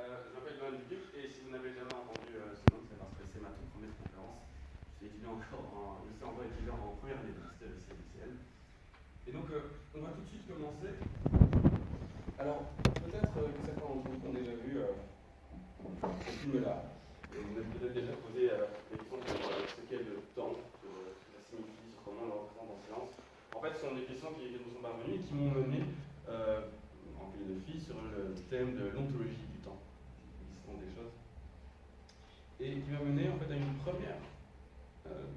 Je m'appelle Lohan Dubuc et si vous n'avez jamais entendu ce nom, c'est parce que c'est ma toute première conférence. Je suis encore étudiant en première année de master ici à l'UCL. Et donc, on va tout de suite commencer. Alors, peut-être que certains d'entre vous ont déjà vu ce film-là. Et vous avez peut-être déjà posé des questions sur ce qu'est le temps, sur ce que ça signifie, sur comment on le représente en science. En fait, ce sont des questions qui nous sont parvenues et qui m'ont mené en philosophie sur le thème de l'ontologie du temps, l'existence des choses, et qui m'a mené en fait à une première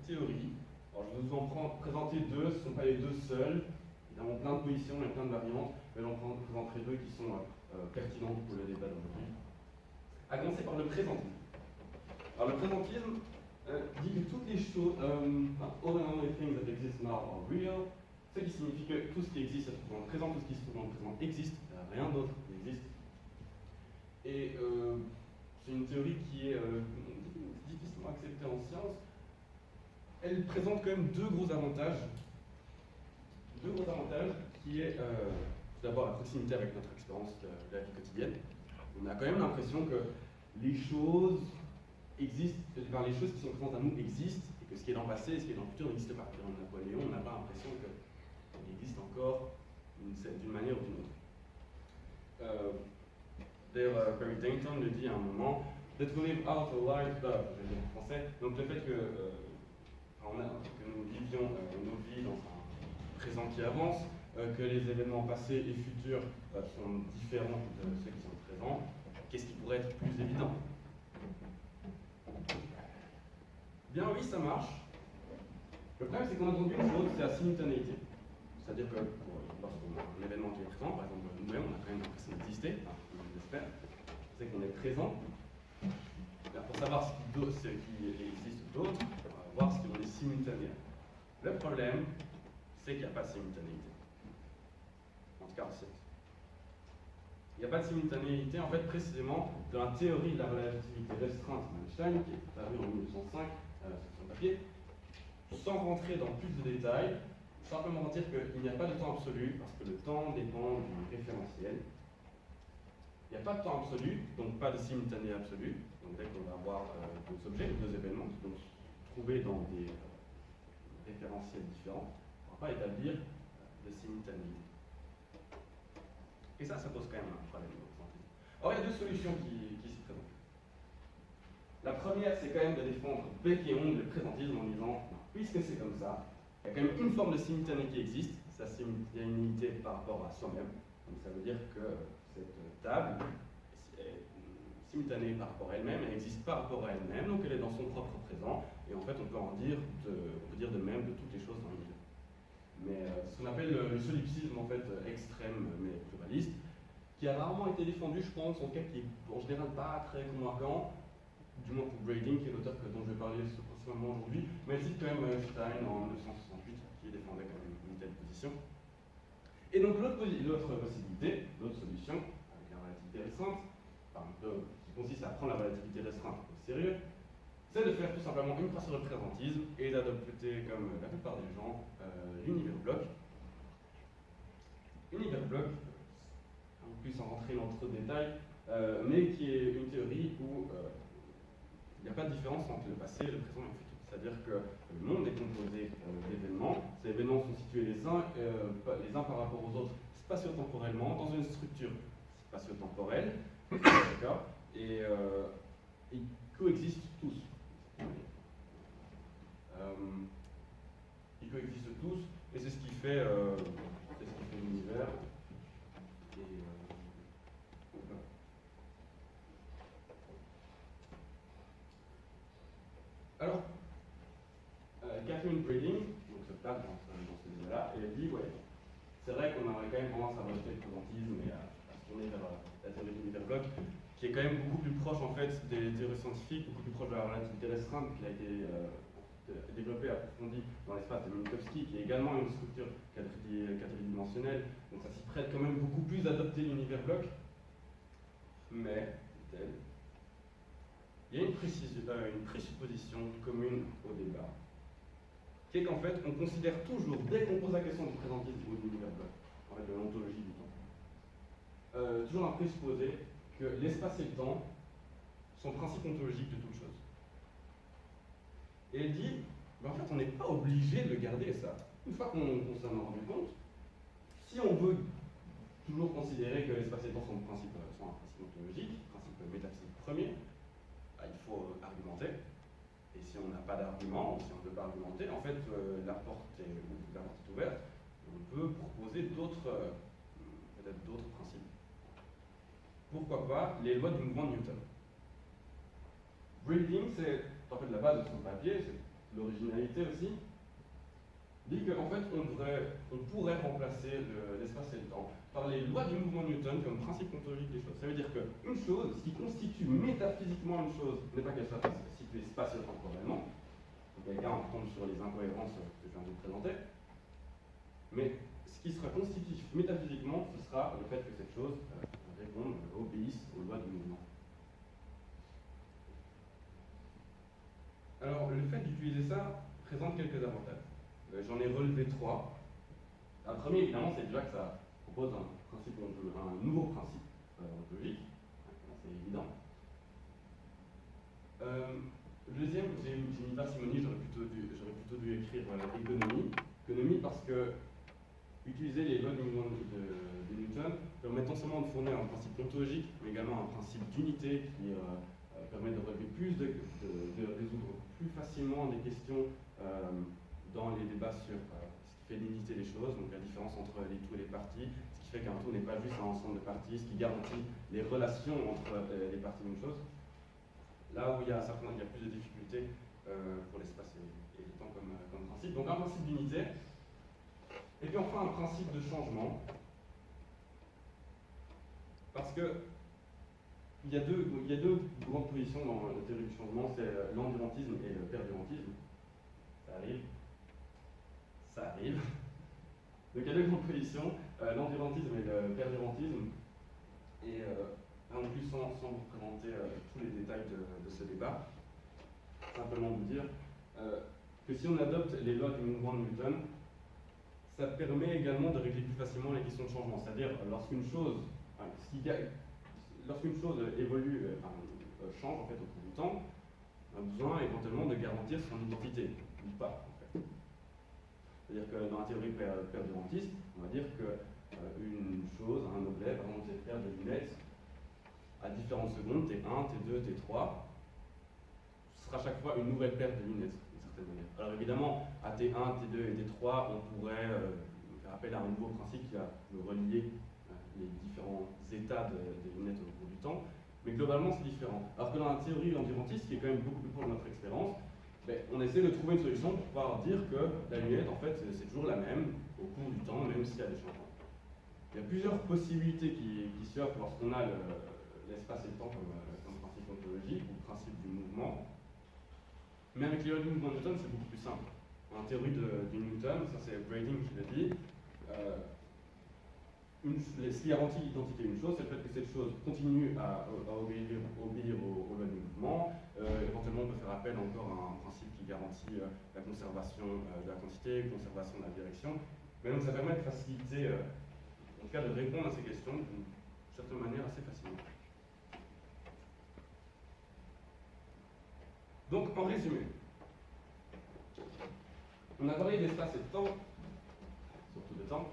théorie. Alors je vais vous en présenter deux, ce ne sont pas les deux seuls, évidemment plein de positions et plein de variantes, mais j'en présenterai deux qui sont pertinentes pour le débat d'aujourd'hui. À commencer par le présentisme. Alors le présentisme dit que toutes les choses, all and only things that exist now are real, ce qui signifie que tout ce qui existe se trouve dans le présent, tout ce qui se trouve dans le présent existe, rien d'autre n'existe. Et c'est une théorie qui est difficilement acceptée en science. Elle présente quand même deux gros avantages. Deux gros avantages qui est tout d'abord la proximité avec notre expérience de la vie quotidienne. On a quand même l'impression que les choses existent, enfin, les choses qui sont présentes à nous existent, et que ce qui est dans le passé et ce qui est dans le futur n'existe pas. Dans Napoléon, on n'a pas l'impression qu'il existe encore d'une manière ou d'une autre. D'ailleurs, Perry Dayton le dit à un moment, that we live out a life, je vais le dire en français, donc le fait que nous vivions nos vies dans un présent qui avance, que les événements passés et futurs sont différents de ceux qui sont présents, qu'est-ce qui pourrait être plus évident? Bien oui, ça marche. Le problème, c'est qu'on a entendu une chose, c'est la simultanéité. C'est-à-dire que lorsqu'on a un événement qui est présent, par exemple nous-mêmes, on a quand même l'impression d'exister, j'espère, c'est qu'on est présent. Pour savoir ce qui existe d'autre, on va voir ce qui est simultané. Le problème, c'est qu'il n'y a pas de simultanéité. En tout cas, en science. Il n'y a pas de simultanéité, en fait, précisément, dans la théorie de la relativité restreinte d'Einstein, qui est apparue en 1905 sur son papier, sans rentrer dans plus de détails, simplement dire qu'il n'y a pas de temps absolu, parce que le temps dépend du référentiel. Il n'y a pas de temps absolu, donc pas de simultané absolu. Donc dès qu'on va avoir deux objets, deux événements qui vont se trouver dans des référentiels différents, on ne va pas établir de simultanéité. Et ça pose quand même un problème. Or, il y a deux solutions qui s'y présentent. La première, c'est quand même de défendre bec et ongle le présentisme en disant, puisque c'est comme ça, il y a quand même une forme de simultané qui existe, sa simultanéité par rapport à soi-même. Donc ça veut dire que cette table est simultanée par rapport à elle-même, elle existe par rapport à elle-même, donc elle est dans son propre présent, et en fait on peut dire de même de toutes les choses dans l'univers. Mais ce qu'on appelle le solipsisme en fait extrême mais pluraliste, qui a rarement été défendu, je pense, en cas qui est en général pas très convaincant, du moins pour Brading, qui est l'auteur dont je vais parler principalement aujourd'hui, mais elle cite quand même Stein en 1968, qui défendait quand même une telle position. Et donc l'autre possibilité, l'autre solution, avec la relativité restreinte, qui consiste à prendre la relativité restreinte au sérieux, c'est de faire tout simplement une phrase sur le présentisme et d'adopter, comme la plupart des gens, l'univers bloc. Univers bloc, un peu plus sans rentrer dans trop de détails, mais qui est une théorie où il n'y a pas de différence entre le passé, le présent et le futur. C'est-à-dire que le monde est composé d'événements. Ces événements sont situés les uns par rapport aux autres spatio-temporellement dans une structure spatio-temporelle, d'accord, et ils coexistent tous. Ils coexistent tous, et c'est ce qui fait l'univers. Alors, Catherine Brading, donc se place dans ce débat-là, et elle dit, ouais, c'est vrai qu'on aurait quand même tendance à rejeter le présentisme et à se tourner vers la théorie de l'univers bloc, qui est quand même beaucoup plus proche en fait des théories scientifiques, beaucoup plus proche de la relativité restreinte, qui a été développée, approfondie dans l'espace de Minkowski, qui est également une structure quadridimensionnelle, donc ça s'y prête quand même beaucoup plus d'adopter l'univers bloc, mais, dit-elle, il y a une présupposition commune au débat, qui est qu'en fait, on considère toujours, dès qu'on pose la question du présentisme ou de l'univers bloc, en fait, de l'ontologie du temps, toujours un présupposé que l'espace et le temps sont principes ontologiques de toute chose. Et elle dit, en fait, on n'est pas obligé de le garder, ça. Une fois qu'on s'en est rendu compte, si on veut toujours considérer que l'espace et le temps sont un principe ontologique, principe métaphysique premier, bah, il faut argumenter. Et si on n'a pas d'argument, ou si on ne veut pas argumenter, en fait, la porte est ouverte. On peut proposer peut-être d'autres principes. Pourquoi pas les lois du mouvement de Newton. Braiding, c'est en fait la base de son papier, c'est l'originalité aussi, dit qu'en fait on pourrait remplacer l'espace et le temps par les lois du mouvement de Newton comme principe ontologique des choses. Ça veut dire qu'une chose, ce qui constitue métaphysiquement une chose, n'est pas qu'elle soit située spatio-temporellement, donc les gars on tombe sur les incohérences que je viens de vous présenter, mais ce qui sera constitutif métaphysiquement, ce sera le fait que cette chose obéisse aux lois du mouvement. Alors, le fait d'utiliser ça présente quelques avantages. J'en ai relevé 3. Un premier, évidemment, c'est déjà que ça propose un nouveau principe ontologique. C'est évident. Le deuxième, j'ai mis parcimonie, j'aurais plutôt dû écrire économie. Économie parce que utiliser les lois du mouvement de Newton permet non seulement de fournir un principe ontologique, mais également un principe d'unité qui permet de relever de résoudre plus facilement des questions dans les débats sur ce qui fait l'unité des choses, donc la différence entre les tout et les parties, ce qui fait qu'un tout n'est pas juste un ensemble de parties, ce qui garantit les relations entre les parties d'une chose. Là où il y a certainement plus de difficultés pour l'espace et le temps comme principe. Donc un principe d'unité, et puis enfin un principe de changement, parce que il y a deux grandes positions dans la théorie du changement, c'est l'endurantisme et le perdurantisme. Ça arrive. Donc il y a deux grandes positions, l'endurantisme et le perdurantisme. Et là non plus sans vous présenter tous les détails de ce débat, simplement vous dire que si on adopte les lois du mouvement de Newton, ça permet également de régler plus facilement les questions de changement. C'est-à-dire lorsqu'une chose évolue, change en fait au cours du temps, on a besoin éventuellement de garantir son identité, ou pas en fait. C'est-à-dire que dans la théorie perdurantiste, on va dire qu'une chose, un objet, par exemple cette paire de lunettes, à différentes secondes, T1, T2, T3, ce sera chaque fois une nouvelle paire de lunettes, d'une certaine manière. Alors évidemment, à T1, T2 et T3, on pourrait faire appel à un nouveau principe qui va nous relier les différents états des lunettes au cours du temps, mais globalement c'est différent. Alors que dans la théorie endurantiste, qui est quand même beaucoup plus proche de notre expérience, on essaie de trouver une solution pour pouvoir dire que la lunette, en fait, c'est toujours la même au cours du temps, même s'il y a des changements. Il y a plusieurs possibilités qui s'offrent lorsqu'on a l'espace et le temps comme principe ontologique ou principe du mouvement. Mais avec les lois du mouvement de Newton, c'est beaucoup plus simple. En théorie de Newton, ça c'est Braiding qui le dit, ce qui garantit l'identité d'une chose, c'est le fait que cette chose continue à obéir aux lois du mouvement. Éventuellement, on peut faire appel encore à un principe qui garantit la conservation de la quantité, la conservation de la direction. Mais donc ça permet de faciliter, en tout cas de répondre à ces questions d'une certaine manière assez facilement. Donc en résumé, on a parlé d'espace et de temps, surtout de temps.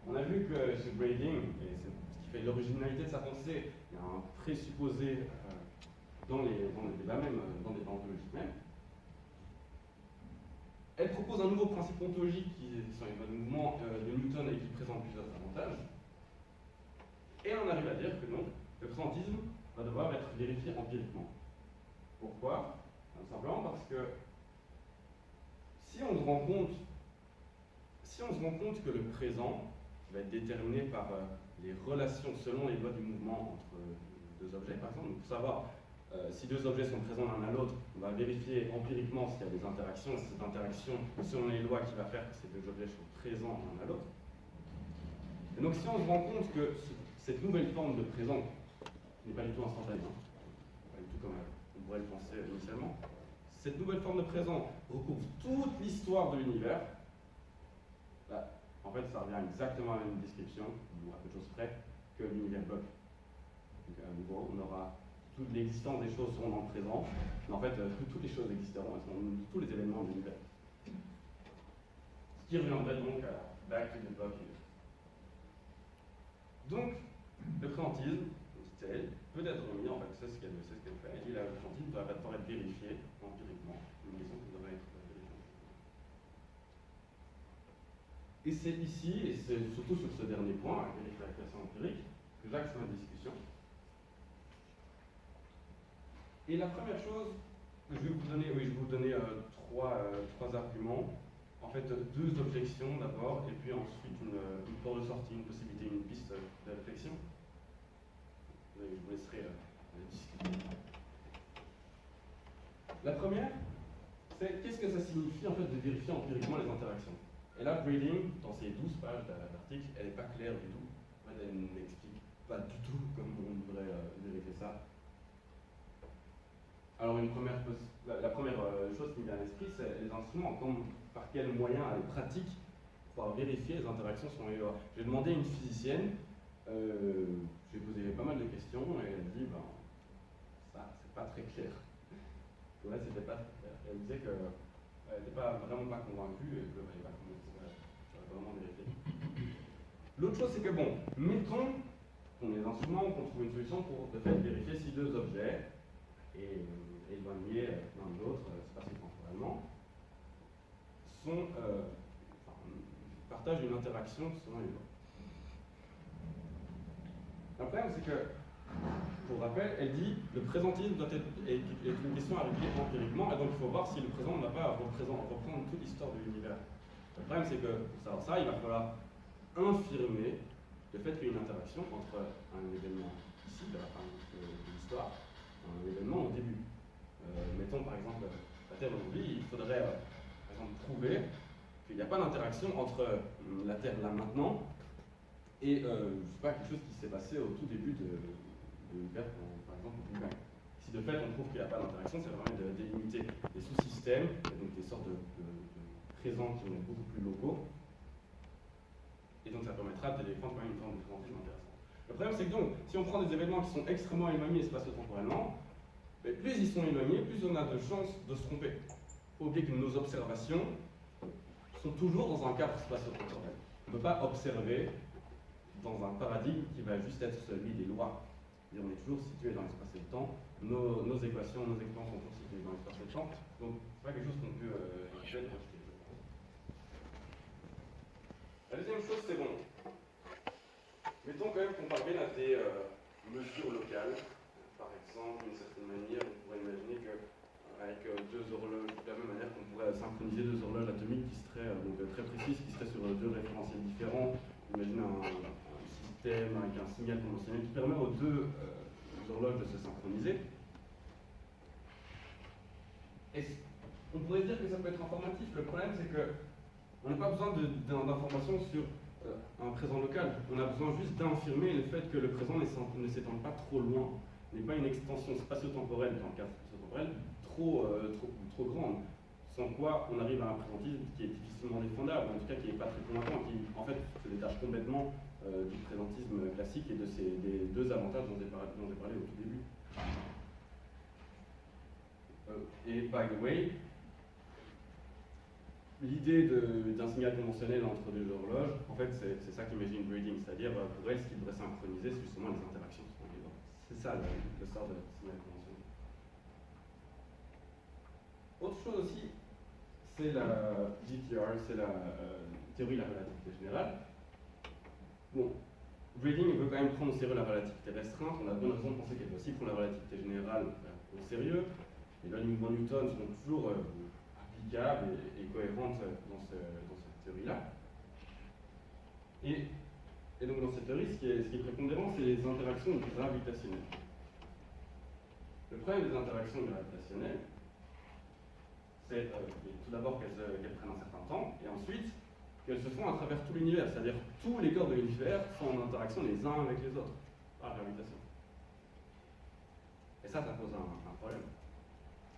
On a vu que ce Braiding, et c'est ce qui fait l'originalité de sa pensée, il y a un présupposé dans les débats même, dans les débats ontologiques même. Elle propose un nouveau principe ontologique qui sont les lois de mouvement de Newton et qui présente plusieurs avantages. Et on arrive à dire que non, le présentisme va devoir être vérifié empiriquement. Pourquoi? Tout simplement parce que si on se rend compte que le présent va être déterminé par les relations selon les lois du mouvement entre deux objets, par exemple. Donc, pour savoir si deux objets sont présents l'un à l'autre, on va vérifier empiriquement s'il y a des interactions, et cette interaction, selon les lois, qui va faire que ces deux objets sont présents l'un à l'autre. Et donc, si on se rend compte que cette nouvelle forme de présent n'est pas du tout instantanée, pas du tout comme on pourrait le penser initialement, cette nouvelle forme de présent recouvre toute l'histoire de l'univers. En fait, ça revient exactement à la même description, ou à peu de choses près, que l'univers bloc. Donc à nouveau, on aura toute l'existence des choses seront dans le présent, mais en fait, toutes les choses existeront, elles seront tous les événements de l'univers. Ce qui reviendrait donc à back to the block. Donc, le présentisme, tel, peut être remis, en fait, c'est ce qu'elle fait, et le présentisme doit pouvoir être vérifié empiriquement, une question qui devrait être vérifiée. Et c'est ici, et c'est surtout sur ce dernier point, la vérification empirique, que j'axe ma discussion. Et la première chose, je vais vous donner trois arguments. En fait, deux objections d'abord, et puis ensuite une porte de sortie, une possibilité, une piste de réflexion. Je vous laisserai discuter. La première, c'est qu'est-ce que ça signifie en fait de vérifier empiriquement les interactions. Et là, Brading, dans ses 12 pages d'article, elle n'est pas claire du tout. En fait, elle n'explique pas du tout comment on devrait vérifier ça. Alors, la première chose qui me vient à l'esprit, c'est les instruments, par quels moyens pratiques pour vérifier les interactions sur les lois. J'ai demandé à une physicienne, j'ai posé pas mal de questions, et elle dit, ça, c'est pas très clair. Ouais, c'était pas très clair. Elle disait qu'elle n'était vraiment pas convaincue, et que elle va vraiment vérifier. L'autre chose, c'est que mettons qu'on ait des instruments, qu'on trouve une solution pour de fait vérifier si deux objets, éloignés l'un de l'autre spatio-temporellement, partagent une interaction selon les lois. Le problème, c'est que, pour rappel, elle dit le présentisme est une question à régler empiriquement, et donc il faut voir si le présent ne va pas reprendre toute l'histoire de l'univers. Le problème, c'est que pour savoir ça, il va falloir infirmer le fait qu'il y ait une interaction entre un événement ici, de la fin de l'histoire, et un événement au début. Mettons par exemple la Terre aujourd'hui, il faudrait par exemple prouver qu'il n'y a pas d'interaction entre la Terre là maintenant et je sais pas, quelque chose qui s'est passé au tout début de l'univers, par exemple au Big Bang. Si de fait on trouve qu'il n'y a pas d'interaction, ça permet de délimiter des sous-systèmes, et donc des sortes de présents qui vont être beaucoup plus locaux, et donc ça permettra de défendre quand même une forme de présentisme intéressante. Le problème, c'est que donc, si on prend des événements qui sont extrêmement éloignés spatio-temporellement, plus ils sont éloignés, plus on a de chances de se tromper. Il faut oublier que nos observations sont toujours dans un cadre spatio-temporel. On ne peut pas observer dans un paradigme qui va juste être celui des lois. Et on est toujours situé dans l'espace et le temps. Nos équations, nos expériences sont toujours situées dans l'espace et le temps. Donc, c'est pas quelque chose qu'on peut rejeter. La deuxième chose, c'est mettons quand même qu'on parvienne à des mesures locales. Par exemple, d'une certaine manière, on pourrait imaginer qu'avec deux horloges, de la même manière qu'on pourrait synchroniser deux horloges atomiques qui seraient très précises, qui seraient sur deux référentiels différents. Imaginez un système avec un signal conventionnel qui permet aux deux horloges de se synchroniser. Et on pourrait dire que ça peut être informatif. Le problème, c'est qu'on n'a pas besoin d'informations sur un présent local. On a besoin juste d'infirmer le fait que le présent ne s'étend pas trop loin, n'est pas une extension spatio-temporelle dans le cadre spatio-temporel trop grande, sans quoi on arrive à un présentisme qui est difficilement défendable, en tout cas qui n'est pas très convaincant, qui en fait se détache complètement du présentisme classique et des deux avantages dont j'ai parlé au tout début. Et by the way, l'idée d'un signal conventionnel entre deux horloges, en fait, c'est ça qu'imagine Brading, c'est-à-dire pour elle, ce qui devrait synchroniser, c'est justement les interactions sur les bords. C'est ça le sort de signal conventionnel. Autre chose aussi, c'est la GTR, c'est la théorie de la relativité générale. Brading veut quand même prendre au sérieux la relativité restreinte. On a bonne raison de penser qu'elle veut aussi prendre la relativité générale au sérieux. Les lois de Newton sont toujours applicables et cohérentes dans cette théorie-là. Et donc dans cette théorie, ce qui est prépondérant, c'est les interactions gravitationnelles. Le problème des interactions gravitationnelles, c'est tout d'abord qu'elles prennent un certain temps, et ensuite qu'elles se font à travers tout l'univers, c'est-à-dire tous les corps de l'univers sont en interaction les uns avec les autres, par gravitation. Et ça pose un problème.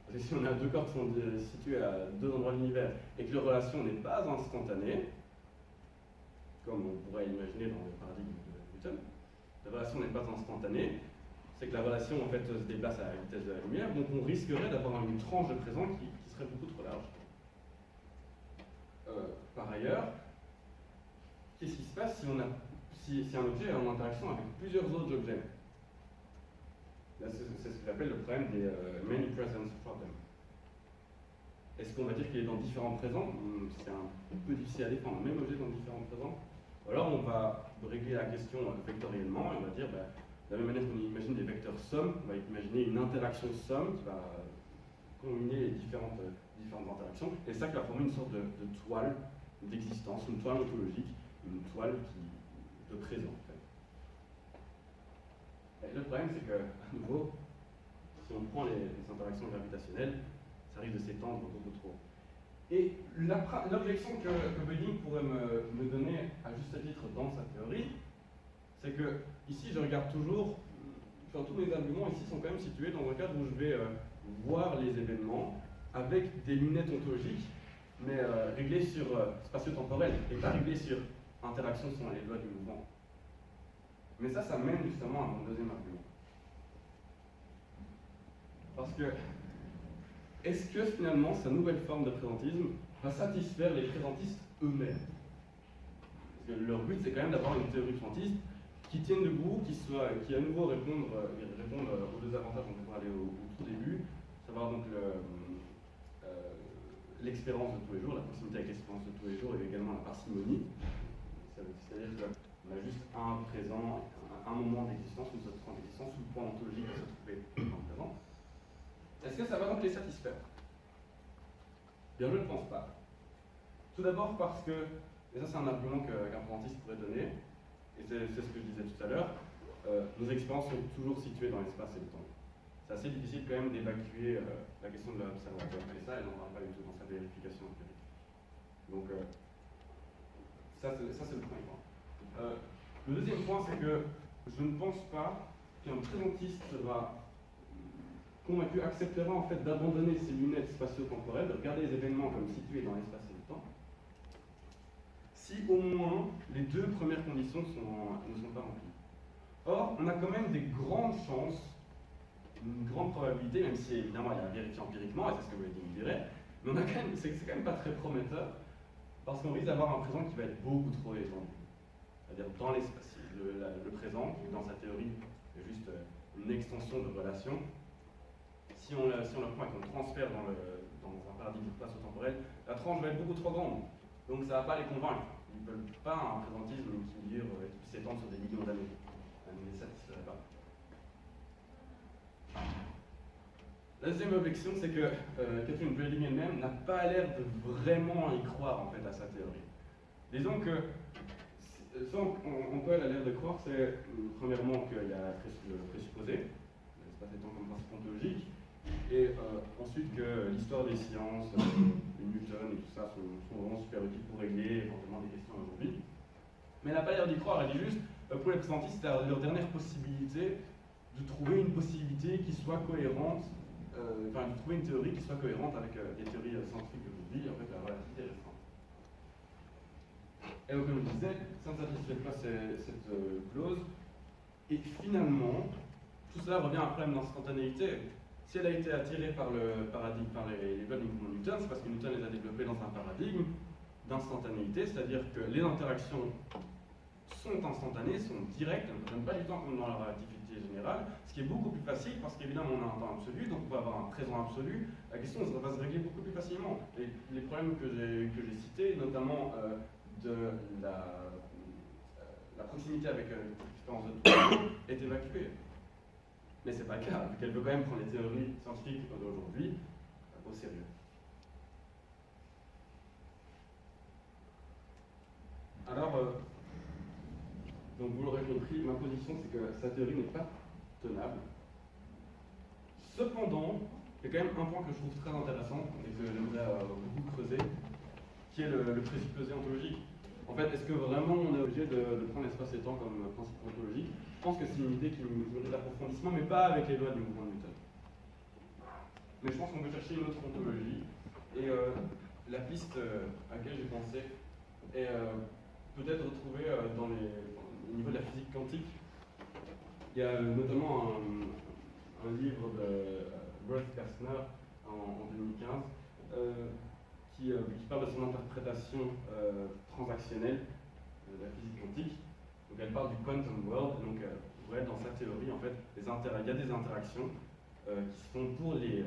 Parce que si on a deux corps qui sont situés à deux endroits de l'univers et que leur relation n'est pas instantanée, comme on pourrait l'imaginer dans le paradigme de Newton, la relation n'est pas instantanée, c'est que la relation en fait se déplace à la vitesse de la lumière, donc on risquerait d'avoir une tranche de présent qui serait beaucoup trop large. Par ailleurs, qu'est-ce qui se passe si un objet est en interaction avec plusieurs autres objets? Là, c'est ce que j'appelle le problème des many presence problem. Est-ce qu'on va dire qu'il est dans différents présents? C'est un peu difficile à défendre, un même objet dans différents présents. Ou alors on va régler la question vectoriellement et on va dire, bah, de la même manière qu'on imagine des vecteurs somme, on va imaginer une interaction somme qui va combiner les différentes interactions, et ça qui va former une sorte de toile d'existence, une toile ontologique, une toile de présent en fait. Et le problème c'est que, à nouveau, si on prend les interactions gravitationnelles, ça risque de s'étendre beaucoup trop. Et l'objection que Böding pourrait me donner à juste titre dans sa théorie, c'est que ici je regarde toujours, enfin, tous mes arguments ici sont quand même situés dans un cadre où je vais voir les événements avec des lunettes ontologiques, mais réglées sur spatio-temporel et pas réglées sur interaction selon les lois du mouvement. Mais ça mène justement à mon deuxième argument. Parce que, est-ce que finalement sa nouvelle forme de présentisme va satisfaire les présentistes eux-mêmes? Parce que leur but c'est quand même d'avoir une théorie présentiste qui tienne debout, qui à nouveau répondre aux deux avantages dont on parlait au tout début, savoir donc l'expérience de tous les jours, la proximité avec l'expérience de tous les jours et également la parcimonie. C'est-à-dire qu'on a juste un présent, un moment d'existence, une seule point d'existence, ou le point ontologique qui se trouvait dans le présent. Est-ce que ça va donc les satisfaire? Bien, je ne pense pas. Tout d'abord parce que, et ça c'est un argument qu'un présentiste pourrait donner, et c'est ce que je disais tout à l'heure, nos expériences sont toujours situées dans l'espace et le temps. C'est assez difficile quand même d'évacuer la question de l'observateur. Et ça, elle n'en parle pas du tout dans sa vérification empirique. Donc, ça c'est le premier point. Le deuxième point, c'est que je ne pense pas qu'un présentiste sera convaincu, acceptera en fait d'abandonner ses lunettes spatio-temporelles, de regarder les événements comme situés dans l'espace et le temps, si au moins les deux premières conditions ne sont pas remplies. Or, on a quand même des grandes chances, une grande probabilité, même si évidemment il y a à vérifier empiriquement, et c'est ce que Böding dirait, mais c'est quand même pas très prometteur, parce qu'on risque d'avoir un présent qui va être beaucoup trop étendu. C'est-à-dire dans l'espace, le présent, qui dans sa théorie est juste une extension de relation, si on le prend et qu'on le transfère dans un paradigme spatio-temporel, la tranche va être beaucoup trop grande. Donc ça ne va pas les convaincre. Ils ne veulent pas un présentisme qui dure et qui s'étend sur des millions d'années. Ça ne les satisferait pas. La deuxième objection, c'est que Catherine Böding elle-même n'a pas l'air de vraiment y croire en fait à sa théorie. Disons que ce en quoi elle a l'air de croire, c'est premièrement qu'il y a le présupposé, l'espace étant comme principe ontologique, et ensuite que l'histoire des sciences, Newton et tout ça sont vraiment super utiles pour régler éventuellement des questions aujourd'hui. Mais elle n'a pas l'air d'y croire, elle dit juste, pour les présentistes, c'est leur dernière possibilité de trouver une possibilité qui soit cohérente, de trouver une théorie qui soit cohérente avec des théories scientifiques d'aujourd'hui, en fait la relativité restreinte. Et donc, comme je disais, ça ne satisfait pas cette clause, et finalement, tout cela revient à un problème d'instantanéité. Si elle a été attirée par le paradigme, par les lois de Newton, c'est parce que Newton les a développées dans un paradigme d'instantanéité, c'est-à-dire que les interactions sont instantanées, sont directes, elles ne prennent pas du temps comme dans la relativité générale, ce qui est beaucoup plus facile parce qu'évidemment on a un temps absolu, donc on peut avoir un présent absolu. La question ça va se régler beaucoup plus facilement. Les problèmes que j'ai cités, notamment de la proximité avec l'expérience de temps, est évacuée. Mais c'est pas le cas, vu qu'elle veut quand même prendre les théories scientifiques d'aujourd'hui au sérieux. Alors, donc vous l'aurez compris, ma position c'est que sa théorie n'est pas tenable. Cependant, il y a quand même un point que je trouve très intéressant et que j'aimerais beaucoup creuser, qui est le présupposé ontologique. En fait, est-ce que vraiment on est obligé de prendre l'espace et temps comme principe ontologique? Je pense que c'est une idée qui mérite l'approfondissement, mais pas avec les lois du mouvement de Newton. Mais je pense qu'on peut chercher une autre ontologie. Et la piste à laquelle j'ai pensé est peut-être retrouvée au niveau de la physique quantique. Il y a notamment un livre de Rolf Kastner en 2015 qui parle de son interprétation transactionnelle de la physique quantique. Donc elle parle du quantum world, donc dans sa théorie, en fait, il y a des interactions qui se font pour les